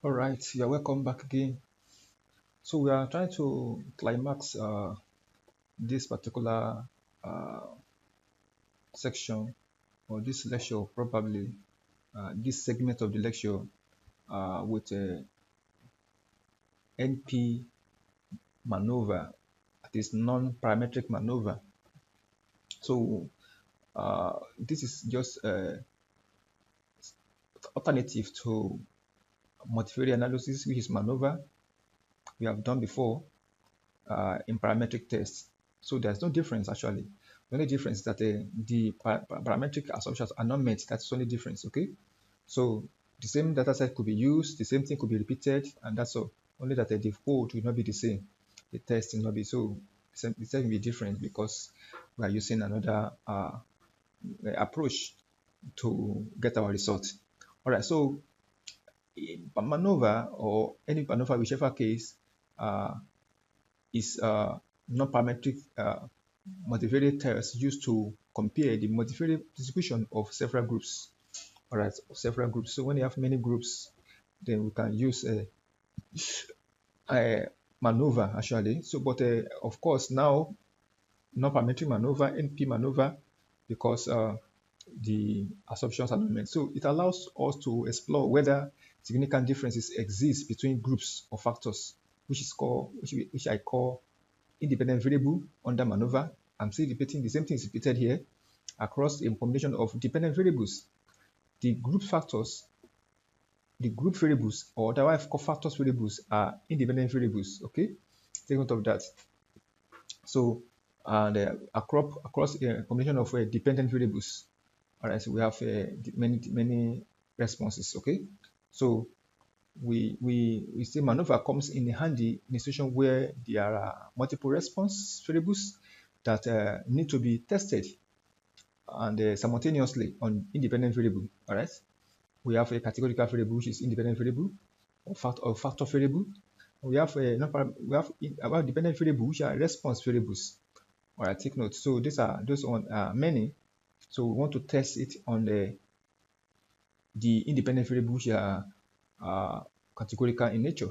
All right, you're welcome back again. So we are trying to climax this particular uh, section or this lecture, probably this segment of the lecture with NP-MANOVA, that is non-parametric maneuver. So this is just alternative to multivariate analysis, which is maneuver we have done before in parametric tests. So there's no difference actually. The only difference is that the parametric assumptions are not met. That's the only difference, okay? So the same data set could be used, the same thing could be repeated, and that's all. Only that the code will not be the same. The test will not be so. The test will be different because we are using another approach to get our result. All right, so maneuver or any maneuver, whichever case, uh, is non-parametric multivariate tests used to compare the multivariate distribution of several groups. All right, several groups. So when you have many groups, then we can use a maneuver actually. So, but of course now non-parametric maneuver, NP maneuver, because the assumptions are not met. So it allows us to explore whether significant differences exist between groups or factors, which I call independent variable under maneuver. I'm still repeating the same thing is repeated here across a combination of dependent variables. The group factors, the group variables, or otherwise cofactors variables, are independent variables. Okay, take note of that. So, and across a combination of dependent variables. All right, so we have many responses. Okay, so we say maneuver comes in handy in a situation where there are multiple response variables that need to be tested and simultaneously on independent variable. All right, we have a categorical variable which is independent variable or factor variable. We have a about dependent variable which are response variables. All right, take note. So those on many. So we want to test it on the independent variable which are categorical in nature.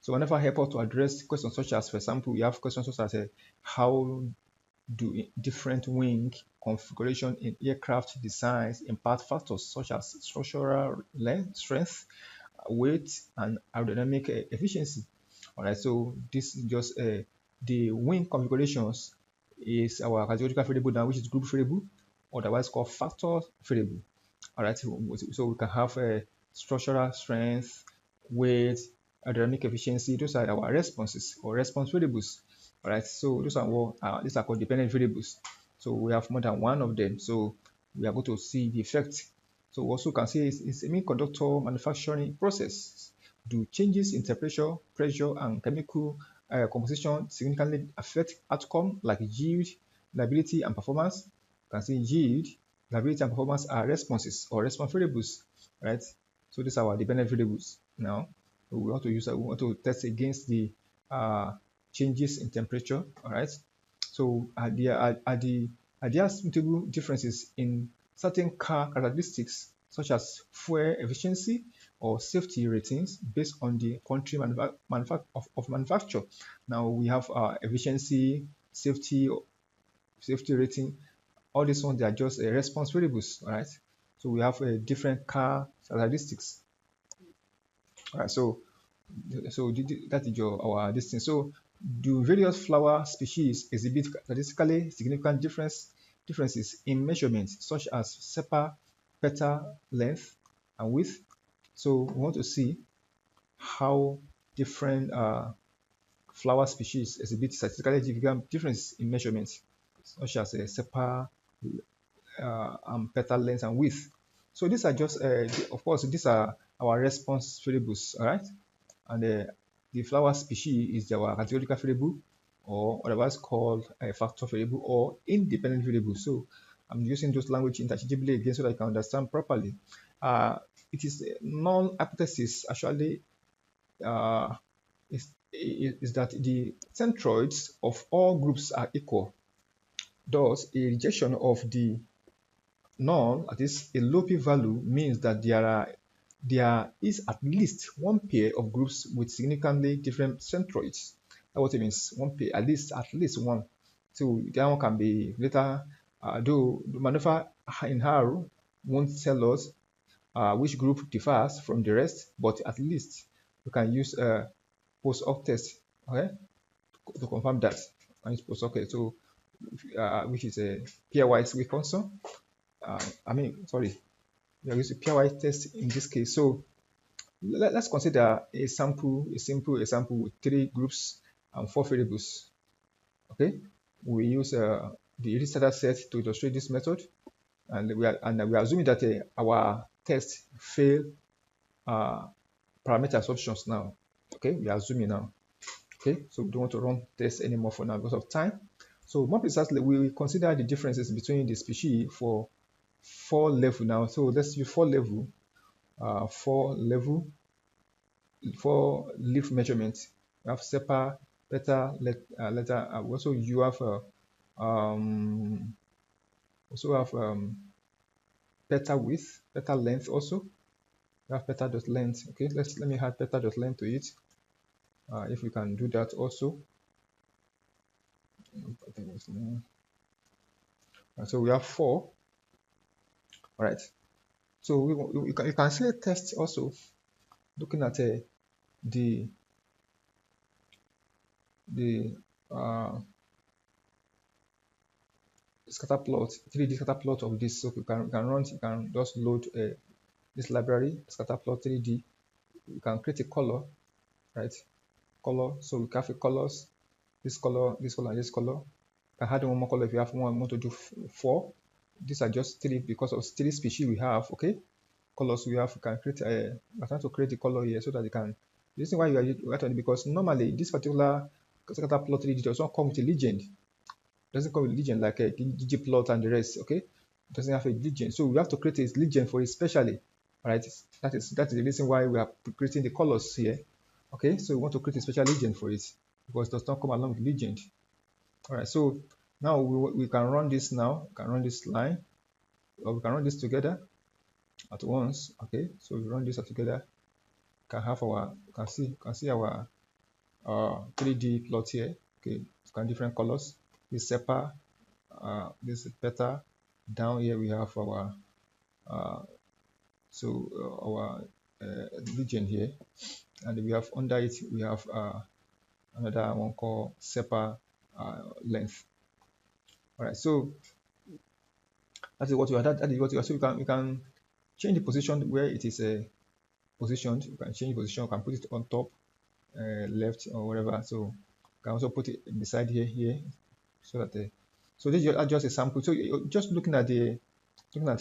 So whenever I help us to address questions such as, for example, we have questions such as how do different wing configuration in aircraft designs impact factors such as structural length, strength, weight, and aerodynamic efficiency. All right, so this is just the wing configurations is our categorical variable now, which is group variable, otherwise called factor variable. All right, so we can have a structural strength, weight, aerodynamic efficiency. Those are our responses or response variables. All right, so those are what these are called dependent variables. So we have more than one of them. So we are going to see the effect. So also can see it's a semiconductor manufacturing process. Do changes in temperature, pressure, and chemical composition significantly affect outcome like yield, reliability, and performance? You can see yield, reliability, and performance are responses or response variables, right? So these are our dependent variables. Now we want to test against the uh, changes in temperature. All right. So are there suitable differences in certain car characteristics such as fuel efficiency or safety ratings based on the country of manufacture? Now we have efficiency, safety rating. All these ones they are just response variables, all right? So we have different car characteristics. All right, that is our this thing. So do various flower species exhibit statistically significant differences in measurements such as sepal, petal length, and width? So we want to see how different flower species exhibit statistically significant difference in measurements such as sepal, petal length, and width. So these are just, of course, these are our response variables, all right? And the flower species is our categorical variable, or otherwise called a factor variable or independent variable. So I'm using those language interchangeably again so that I can understand properly. It is null hypothesis actually uh, is that the centroids of all groups are equal. Thus, a rejection of the null, that is a low p-value, means that there are there is at least one pair of groups with significantly different centroids. That's what it means. One pair, at least one. So that one can be later, though the maneuver in Haru won't tell us which group differs from the rest, but at least we can use a post hoc test, okay, to confirm that. And it's post hoc, so which is a pairwise Wilkinson. Sorry, we are using pairwise test in this case. So let's consider a simple example with 3 groups and 4 variables. Okay, we use the data set to illustrate this method, and we are assuming that our test fail parameter assumptions now. Okay, we are assuming now. Okay, so we don't want to run tests anymore for now because of time. So more precisely, we will consider the differences between the species for 4 level now. So let's use 4 level, 4 leaf measurements. We have SEPA, beta, letter. Also, you have um, beta width, beta length. Also, we have beta dot length. Okay, let me add beta dot length to it. If we can do that also. So we have 4. All right. So you can see a test also looking at the scatter plot, 3D scatter plot of this. So you can just load this library, scatter plot 3D. You can create a color, right? Color. So we can have colors, this color, this color, and this color. You can add one more color if you have one. Want to do 4. These are just 3 because of 3 species we have. Okay, colors we have. You can create a. I'm trying to create the color here so that you can. The reason why you are doing because normally this particular scatter plot 3D does not come with a legend. Doesn't come with legend like a ggplot and the rest. Okay, it doesn't have a legend, so we have to create a legend for it specially. All right, that is the reason why we are creating the colors here. Okay, so we want to create a special legend for it because it does not come along with legend. All right, so now we can run this now. We can run this line, or we can run this together at once. Okay, so we run this together. Can have our can see our 3D plot here. Okay, it's got different colors. This SEPA, this is beta. Down here we have our our legend here, and we have under it we have another one called SEPA length. All right, so that is what you are. That is what you are. So you can change the position where it is positioned. You can change position. You can put it on top, left, or whatever. So you can also put it beside here, so that so this is just a sample. So you're just looking at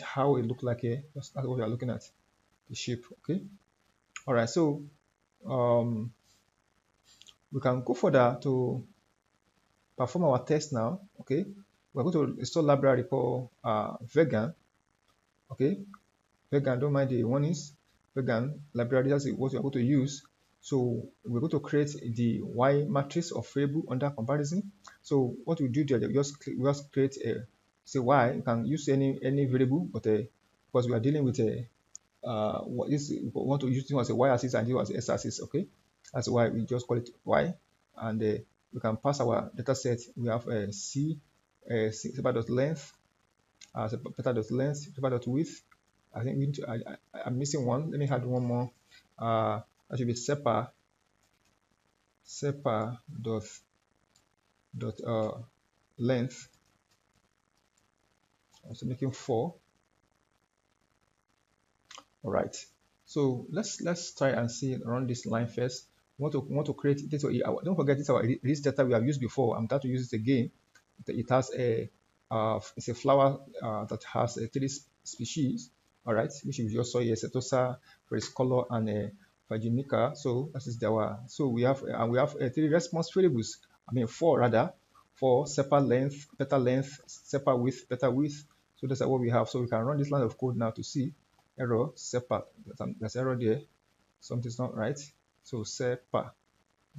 how it look like here. That's what we are looking at, the shape. Okay. All right. So we can go further to perform our test now. Okay. We're going to install library called vegan. Okay. Vegan, don't mind the warnings. Vegan library, that's what we're going to use. So we're going to create the Y matrix of variable under comparison. So what we do there, we just create a say Y. You can use any variable, but because we are dealing with a we want to use it as a Y-axis and it as S-axis. Okay, that's why we just call it Y, and we can pass our data set. We have a separ dot length, separ dot length, separ dot width. I think we need to, I'm missing one. Let me add one more. That should be separ dot length. So making 4. All right. So let's try and see run this line first. We want to create this. Don't forget this our list data we have used before. I'm trying to use it again. It has a it's a flower that has 3 species. All right, which we just saw here: Setosa, color, and Vaginica. So that is our. So we have 3 response variables. 4 rather. 4 separ length, beta length, separ width, beta width. So that's what we have. So we can run this line of code now to see error separ. There's error there. Something's not right. So separ,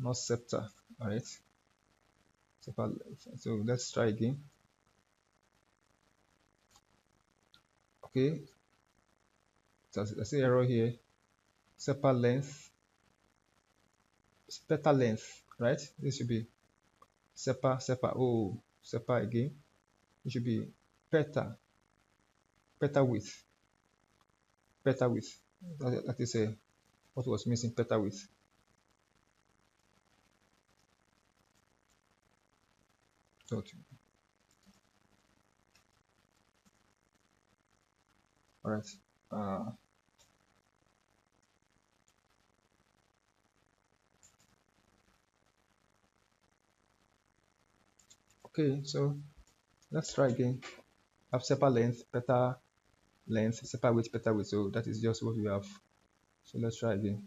not septa. All right. Separ. So let's try again. Okay. There's an error here. sepal length, petal length, right? This should be sepa, oh, sepa again. It should be petal width, petal width. That is what was missing, petal width. Okay. All right. Okay, so let's try again. Have sepal length, petal length, sepal width, petal width. So that is just what we have. So let's try again.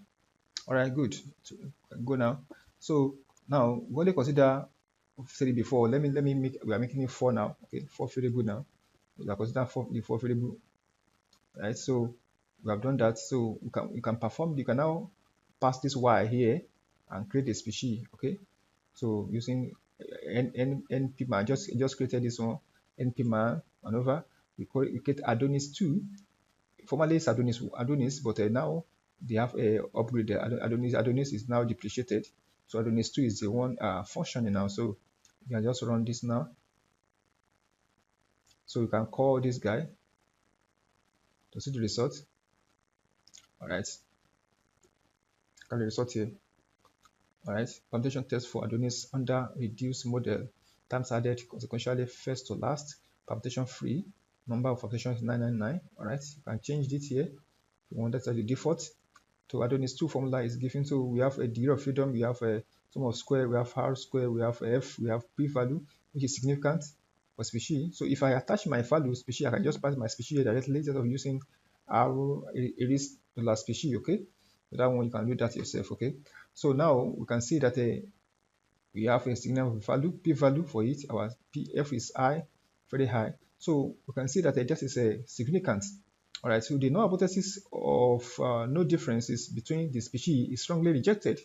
All right, good. So, go now. So now we only consider 3 before. Let me make, we are making it 4 now. Okay, 4 variable now. We are considering the 4 variable, right? So we have done that. So you can perform. You can now pass this y here and create a species. Okay, so using NPMAN, just created this one, NPMANOVA. We create Adonis 2. Formerly it's Adonis, but now they have a upgrade. Adonis is now depreciated, so Adonis 2 is the one functioning now. So you can just run this now. So you can call this guy to see the result. All right, can the result here. All right, permutation test for Adonis under reduced model, times added consequentially first to last, permutation free, number of permutations 999. All right, you can change it here. You want that as the default. To Adonis 2 formula is given. So we have a degree of freedom, we have a sum of square, we have R square, we have F, we have P value, which is significant for species. So if I attach my value species, I can just pass my species directly instead of using R erase the last species. Okay, so that one you can do that yourself. Okay, so now we can see that we have a significant value, P value for it. Our PF is high, very high. So we can see that this is a significant. All right, so the null hypothesis of no differences between the species is strongly rejected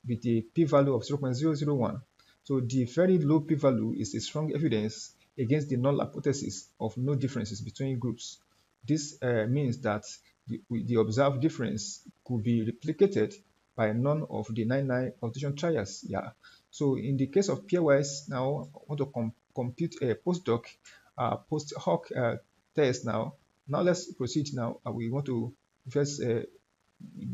with a p-value of 0.001. So the very low p-value is a strong evidence against the null hypothesis of no differences between groups. This means that the observed difference could be replicated by none of the 99 permutation trials. Yeah. So in the case of pairwise, now I want to compute a post hoc test now. Now let's proceed now. We want to first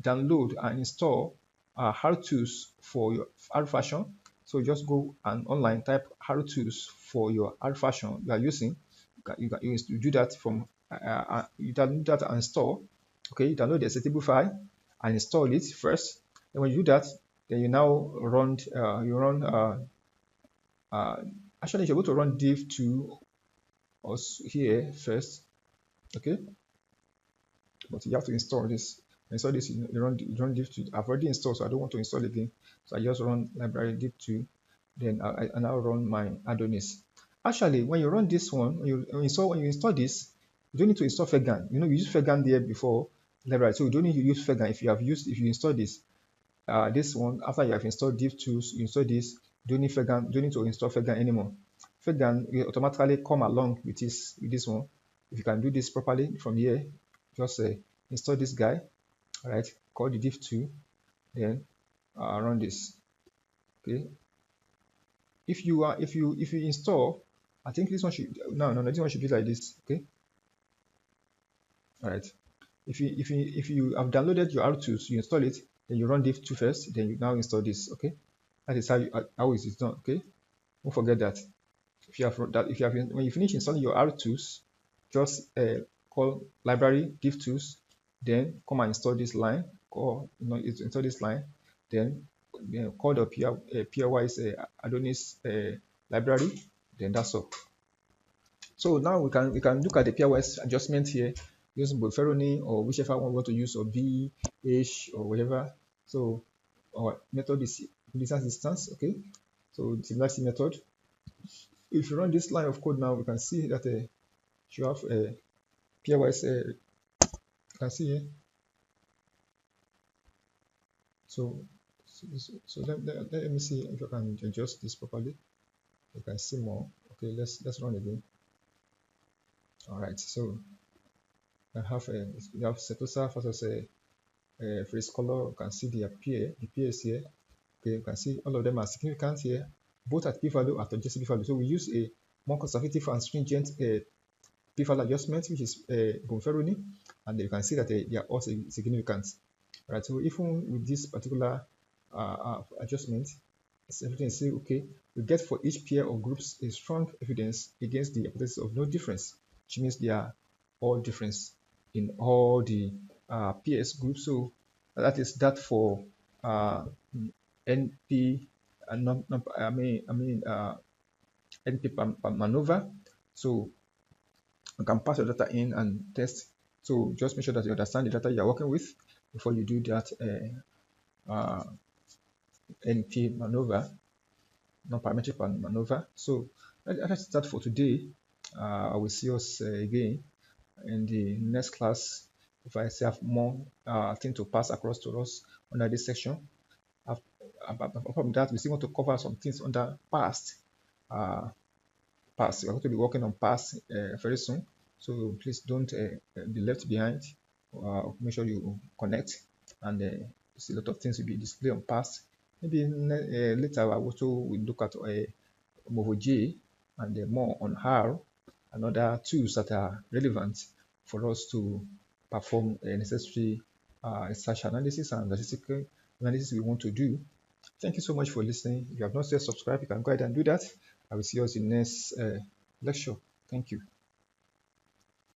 download and install how-tos for your R fashion. So just go and online type how-tos for your R fashion you are using. You do that from you download that and install. Okay, you download the executable file and install it first. And when you do that, then you now run actually you're able to run div2 also here first. Okay, but you have to install this. Install this, you run div2. I've already installed, so I don't want to install again. So I just run library div2, then I now run my Adonis. Actually, when you run this one, when you install this, you don't need to install Fegan. You know, we used Fegan there before library, so you don't need to use Fegan if you install this. This one, after you have installed div2, you install this, you don't need Fegan, don't need to install Fegan anymore. Fegan will automatically come along with this one. If you can do this properly from here, just install this guy. All right, call the div2, then run this. Okay, if you install, I think this one should no this one should be like this. Okay, all right, if you have downloaded your R2s, you install it, then you run div2 first, then you now install this. Okay, that is how it is done. Okay, don't forget that. If you have when you finish installing your R2s, just call library div2s, then come and install this line, or install this line, then call the pairwise Adonis library, then that's all. So now we can look at the pairwise adjustment here using Bolferoni or whichever one we want to use, or B, H, or whatever. So our method is distance distance. Okay, so similarity method. If you run this line of code now, we can see that you have a pairwise. You can see here. So let me see if I can adjust this properly. You can see more. Okay, let's run again. All right, so I have you have Setosa versus phrase color, you can see the pairs here. Okay, you can see all of them are significant here, both at p-value and adjusted p-value. So we use a more conservative and stringent p-value adjustment, which is Bonferroni, and you can see that they are all significant. Right, so even with this particular adjustment, everything is still okay. We get for each pair of groups a strong evidence against the hypothesis of no difference, which means they are all difference in all the pairs groups. So that is that for NP, NP-MANOVA. So you can pass your data in and test. So just make sure that you understand the data you are working with before you do that NP-MANOVA, non-parametric MANOVA. So let's start for today. I will see us again in the next class if I still have more things to pass across to us under this section. Apart from that, we still want to cover some things under past. Past. We're going to be working on past very soon. So please don't be left behind. Make sure you connect, and see a lot of things will be displayed on past. Maybe later I also will look at MOVOJ and more on R and other tools that are relevant for us to perform necessary research analysis and statistical analysis we want to do. Thank you so much for listening. If you have not yet subscribed, you can go ahead and do that. I will see you in the next lecture. Thank you.